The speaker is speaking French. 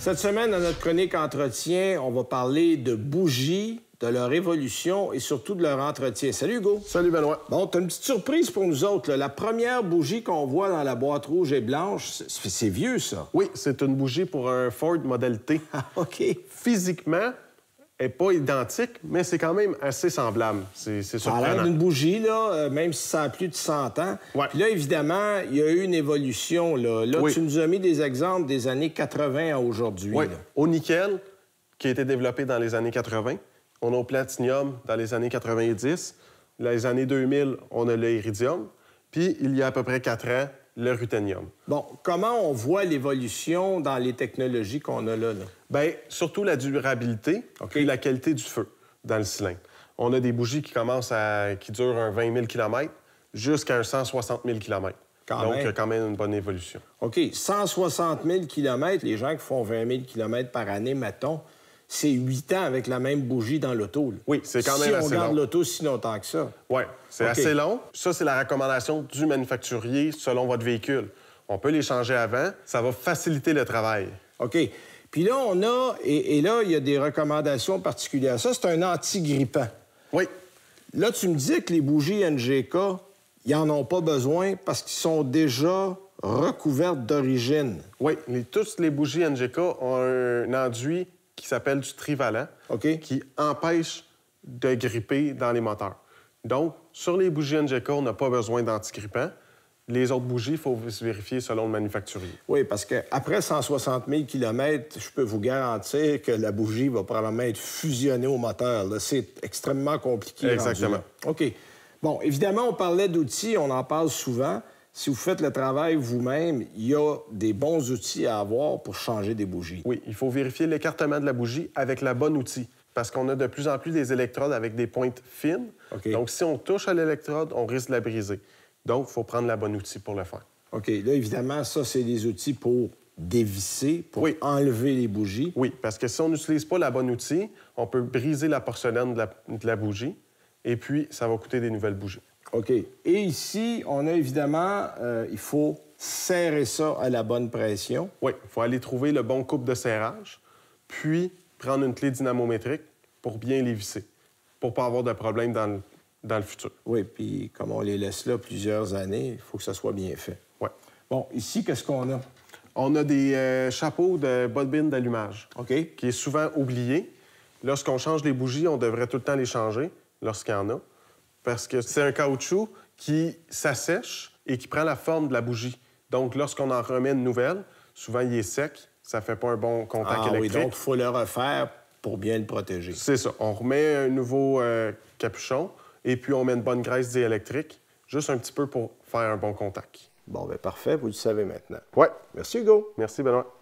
Cette semaine, dans notre chronique entretien, on va parler de bougies, de leur évolution et surtout de leur entretien. Salut, Hugo. Salut, Benoît. Bon, t'as une petite surprise pour nous autres. Là. La première bougie qu'on voit dans la boîte rouge et blanche, c'est vieux, ça. Oui, c'est une bougie pour un Ford Model T. Ah, OK. Physiquement, elle n'est pas identique, mais c'est quand même assez semblable. C'est surprenant. Ça a l'air d'une bougie, là, même si ça a plus de 100 ans. Ouais. Puis là, évidemment, il y a eu une évolution. Là, Oui. Tu nous as mis des exemples des années 80 à aujourd'hui. Oui, là. au nickel, qui a été développé dans les années 80. On a au platinium dans les années 90. Dans les années 2000, on a le iridium. Puis, il y a à peu près 4 ans, le ruthénium. Bon, comment on voit l'évolution dans les technologies qu'on a là? Bien, surtout la durabilité et la qualité du feu dans le cylindre. On a des bougies qui qui durent un 20 000 km jusqu'à un 160 000 km. Donc, il y a quand même une bonne évolution. OK, 160 000 km, les gens qui font 20 000 km par année, mettons, c'est 8 ans avec la même bougie dans l'auto. Oui, c'est quand même assez long. Si on garde l'auto si longtemps que ça. Oui, c'est assez long. Ça, c'est la recommandation du manufacturier selon votre véhicule. On peut les changer avant. Ça va faciliter le travail. OK. Puis là, on a... Et là, il y a des recommandations particulières. Ça, c'est un anti-grippant. Oui. Là, tu me disais que les bougies NGK, ils n'en ont pas besoin parce qu'ils sont déjà recouvertes d'origine. Oui, toutes les bougies NGK ont un enduit qui s'appelle du trivalent, qui empêche de gripper dans les moteurs. Donc, sur les bougies NGK, on n'a pas besoin d'antigrippant. Les autres bougies, il faut se vérifier selon le manufacturier. Oui, parce qu'après 160 000 km, je peux vous garantir que la bougie va probablement être fusionnée au moteur. C'est extrêmement compliqué. Exactement. OK. Bon, évidemment, on parlait d'outils, on en parle souvent. Si vous faites le travail vous-même, il y a des bons outils à avoir pour changer des bougies. Oui, il faut vérifier l'écartement de la bougie avec la bonne outil. Parce qu'on a de plus en plus des électrodes avec des pointes fines. Donc, si on touche à l'électrode, on risque de la briser. Donc, il faut prendre la bonne outil pour le faire. OK. Là, évidemment, ça, c'est des outils pour dévisser, pour enlever les bougies. Oui, parce que si on n'utilise pas la bonne outil, on peut briser la porcelaine de la bougie et puis ça va coûter des nouvelles bougies. OK. Et ici, on a évidemment, il faut serrer ça à la bonne pression. Oui, il faut aller trouver le bon couple de serrage, puis prendre une clé dynamométrique pour bien les visser, pour ne pas avoir de problème dans le futur. Oui, puis comme on les laisse là plusieurs années, il faut que ça soit bien fait. Oui. Bon, ici, qu'est-ce qu'on a? On a des chapeaux de bobine d'allumage, qui est souvent oublié. Lorsqu'on change les bougies, on devrait tout le temps les changer, lorsqu'il y en a, parce que c'est un caoutchouc qui s'assèche et qui prend la forme de la bougie. Donc, lorsqu'on en remet une nouvelle, souvent, il est sec, ça fait pas un bon contact électrique. Oui, donc il faut le refaire pour bien le protéger. C'est ça. On remet un nouveau capuchon et puis on met une bonne graisse diélectrique, juste un petit peu pour faire un bon contact. Bon, bien parfait, vous le savez maintenant. Oui. Merci, Hugo. Merci, Benoît.